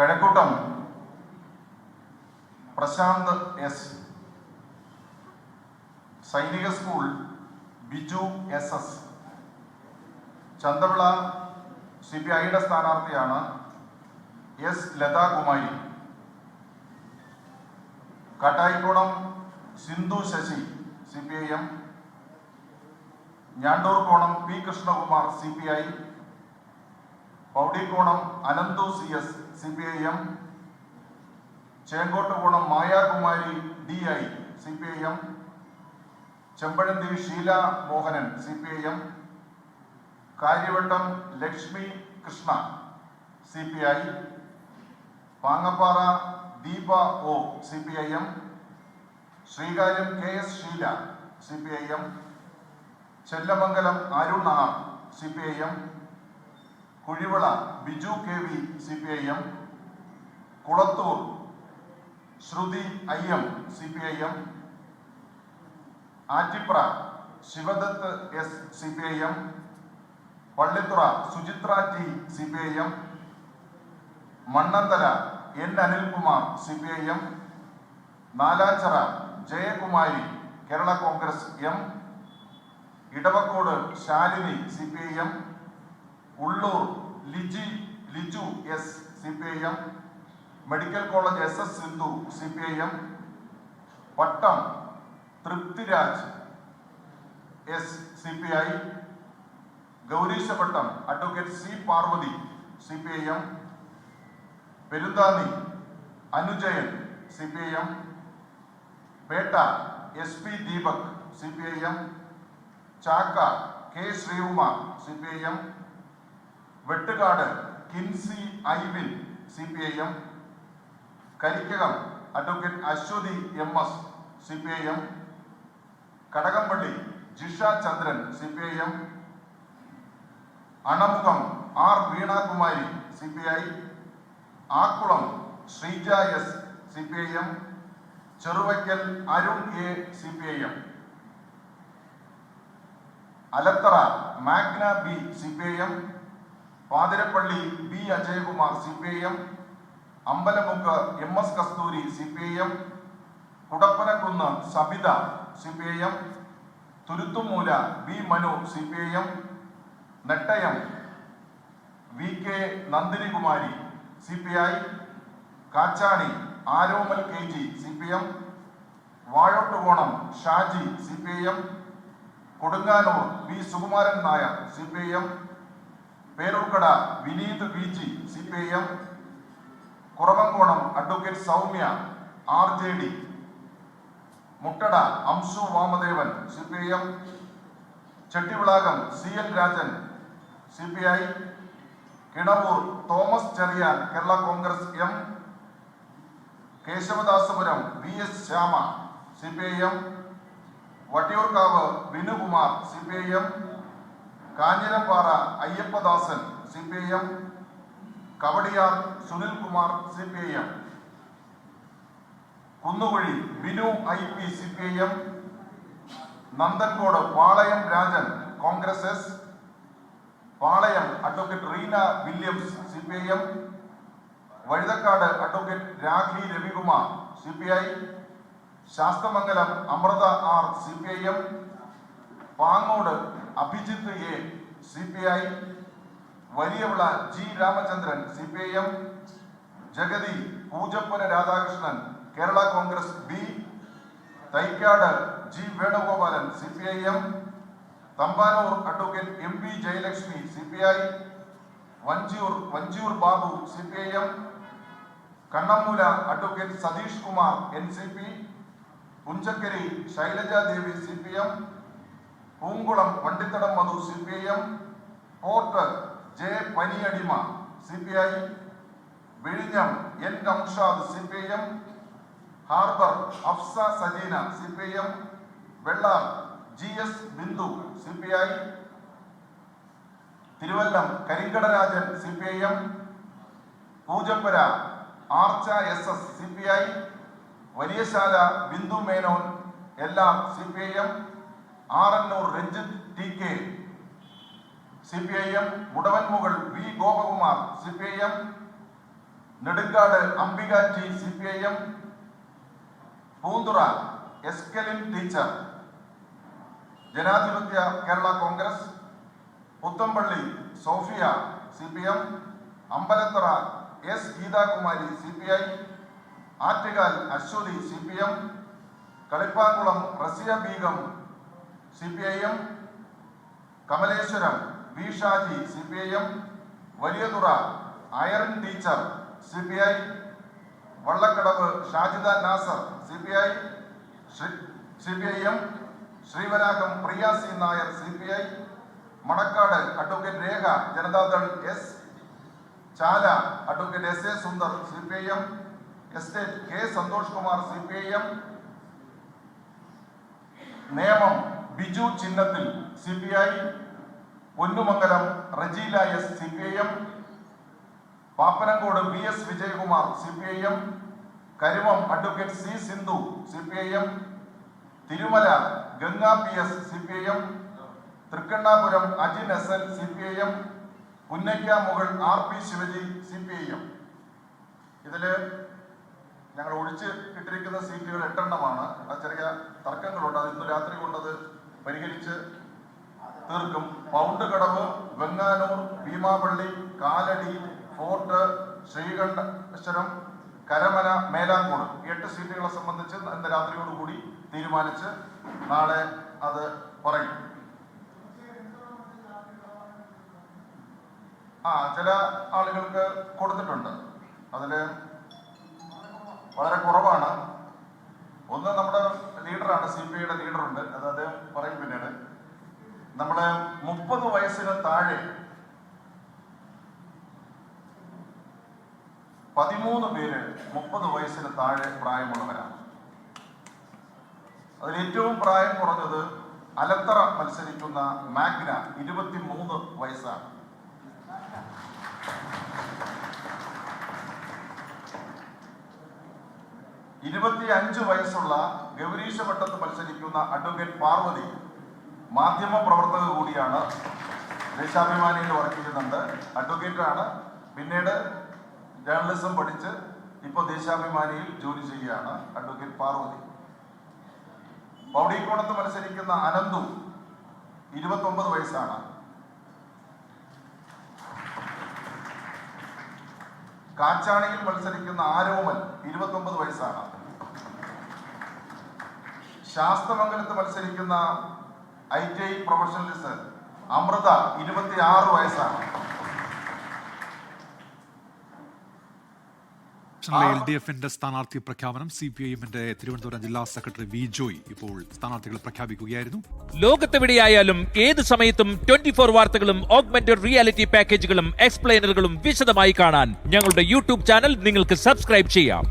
Kazhakkoottam Prashanth S, Sainika school Biju SS, Chanthavila CPIയുടെ സ്ഥാനാർത്ഥിയാണ് S Lathakumari. Kattayikonam Sindhu Sasi CPIM, Njandoorkonam P Krishnakumar CPI, Poudikonam Ananthu CS CPIM, Chenkottukonam Mayakumari DI CPIM, Chempazhanthy Sheela Mohanan CPIM, Kariavattom Lakshmi Krishna CPI, Pangappara Deepa O CPIM, Sreekaryam KS Sheela CPIM, Chellamangalam Arun R CPIM, Kuzhivila Biju KV CPIM, Kulathoor Sruthi IM CPIM, Attipra Sivadath S CPIM, Pallithura Suchithra T CPIM, Mannanthala N Anilkumar CPIM, Nalachira Jayakumari Kerala Congress M, Edavakode Shalini CPIM, Ulloor Liju S CPIM, medical college SS Sindhu CPIM, Pattom Thripthiraj S CPI, Gowreesapattam advocate C Parvathy CPIM, Perunthanni Anujayan CPIM, Pettah SP Deepak CPIM, Chakka K Sreekumar CPIM, Vettukad Kinsy Ivin CPIM, Karikkakom advocate Aswathy MS CPIM, Kadakampally Jisha Chandran CPIM, Anamukham R Veenakumari CPI, Akkulam Sreeja S CPIM, Cheruvaykkal Arun A CPIM, Alathara Magna B CPIM, Pathirappally B Ajayakumar CPIM, Ambalamukku MS Kasturi CPIM, Kudappanakunnu Sabitha CPIM, Thuruthumoola B Manu CPIM, Nettayam VK Nandinikumari CPI, Kachani Aromal KG CPM, Vazhottukonam Shaji CPIM, Kodunganoor V Sukumaran Nair CPIM, Peroorkada Vineeth VG CPIM, Kuravankonam advocate Soumya RJD, Muttada Amshu Vamadevan CPIM, Chettivilakam CL Rajan CPI, Kinavoor Thomas Cheriyan Kerala Congress M, Kesavadasapuram VS Shyama CPIM, Vattiyoorkavu Vinukumar CPIM, Kanjirappara Ayyappadasan CPIM, Kowdiar Sunilkumar CPIM, Kunnukuzhi Binu IP CPIM, Nanthancode Palayam Rajan Congress S, Palayam advocate Reena Williams CPIM, Vazhuthacaud advocate Rakhi Ravikumar CPI, Sasthamangalam Amritha R CPIM, Pangode Abhijith A CPI, Valiyavila G Ramachandran CPIM, Jagathy Poojappana Radhakrishnan Kerala Congress B, Thycaud G Venugopalan CPIM, Thampanoor advocate MB Jayalakshmi CPI, Vanchiyoor Babu CPIM, Kannammoola advocate Satheesh Kumar NCP, Punchakkari Shailaja Devi CPM, Poonkulam Vandithadam Madhu CPIM, port J Paniyadima CPI, വിഴിഞ്ഞം N Noushad CPIM, harbour Afsa Sajeena CPIM, Vellar GS Bindu CPI, Thiruvallam കരിങ്കടരാജൻ CPIM, Poojappura Archa SS CPI, Valiyasala Bindu Menon LR CPIM, Arannoor Ranjith TK CPIM, Mudavanmugal V Gopakumar CPIM, Nedumcaud Ambika T CPIM, Poonthura Escalin teacher Janadhipathya Kerala Congress, Puthenpally Sophia CPM, Ambalathara S Geethakumari CPI, Attukal Aswathy CPM, Kalippankulam Raziya Beegum CPIM, Kamaleswaram V Shaji CPIM, Valiyathura Ayran teacher CPI, Vallakkadavu Shajida Nasar CPI, CPIM, Sreevaragam Priya C Nair CPI, Manacaud advocate Rekha Janata S, Chala advocate SA Sundar CPIM, estate K Santhosh Kumar CPIM, Nemom Biju Chinnathil CPI, Ponnumangalam Rejeela S CPIM, Pappanamcode VS Vijayakumar CPIM, Karumom advocate C Sindhu CPIM, Thirumala Ganga PS CPIM, Thrikkannapuram Ajin SL CPIM, Punnakkamugal RP Sivaji CPIM. ഇതില് ഞങ്ങൾ ഒഴിച്ച് ഇട്ടിരിക്കുന്ന സീറ്റുകൾ 8 എണ്ണമാണ്. അത് ചെറിയ തർക്കങ്ങളുണ്ട്. അത് ഇന്ന് രാത്രി കൊണ്ടത് പരിഹരിച്ച് തീർക്കും. പൗണ്ട് കടവ്, വെങ്ങാനൂർ, ഭീമാപള്ളി, കാലടി, ഫോർട്ട്, ശ്രീകണ്ഠേശ്വരം, കരമന, മേലാങ്കോട് 8 സീറ്റുകളെ സംബന്ധിച്ച് ഇന്ന് രാത്രിയോടുകൂടി തീരുമാനിച്ച് നാളെ അത് പറയും. ചില ആളുകൾക്ക് കൊടുത്തിട്ടുണ്ട്. അതിൽ വളരെ കുറവാണ്. ഒന്ന് നമ്മുടെ ലീഡറാണ്, CPIയുടെ ലീഡറുണ്ട്, അത് അദ്ദേഹം പറയും പിന്നീട്. നമ്മള് 30 വയസ്സിന് താഴെ 13 പേര് 30 വയസ്സിന് താഴെ പ്രായമുള്ളവരാണ്. അതിൽ ഏറ്റവും പ്രായം കുറഞ്ഞത് അലത്തറ മത്സരിക്കുന്ന മാഗ്ന 23 വയസ്സാണ്. ഇരുപത്തിയഞ്ച് വയസ്സുള്ള ഗൗരീശവട്ടത്ത് മത്സരിക്കുന്ന അഡ്വക്കേറ്റ് പാർവതി മാധ്യമ പ്രവർത്തക കൂടിയാണ്. ദേശാഭിമാനിയിൽ വർക്ക് ചെയ്യുന്നുണ്ട്, അഡ്വക്കേറ്റാണ്. പിന്നീട് ജേർണലിസം പഠിച്ച് ഇപ്പോൾ ദേശാഭിമാനിയിൽ ജോലി ചെയ്യുകയാണ് അഡ്വക്കേറ്റ് പാർവതി. പൗടിക്കോണത്ത് മത്സരിക്കുന്ന അനന്തു 29 വയസ്സാണ്. കാച്ചാണിയിൽ മത്സരിക്കുന്ന ആരോമൽ 29 വയസ്സാണ്. ശാസ്തമംഗലത്ത് മത്സരിക്കുന്ന ITI പ്രൊഫഷണലിസ്റ്റ് അമൃത 26 വയസ്സാണ്. LDFന്റെ സ്ഥാനാർത്ഥി പ്രഖ്യാപനം CPIMന്റെ തിരുവനന്തപുരം ജില്ലാ സെക്രട്ടറി വി ജോയ് ഇപ്പോൾ സ്ഥാനാർത്ഥികളെ പ്രഖ്യാപിക്കുകയായിരുന്നു. ലോകത്തെവിടെയായാലും ഏത് സമയത്തും 24 വാർത്തകളും ഓഗ്മെന്റഡ് റിയാലിറ്റി പാക്കേജുകളും എക്സ്പ്ലെയിനറുകളും വിശദമായി കാണാൻ ഞങ്ങളുടെ YouTube ചാനൽ നിങ്ങൾക്ക് സബ്സ്ക്രൈബ് ചെയ്യാം.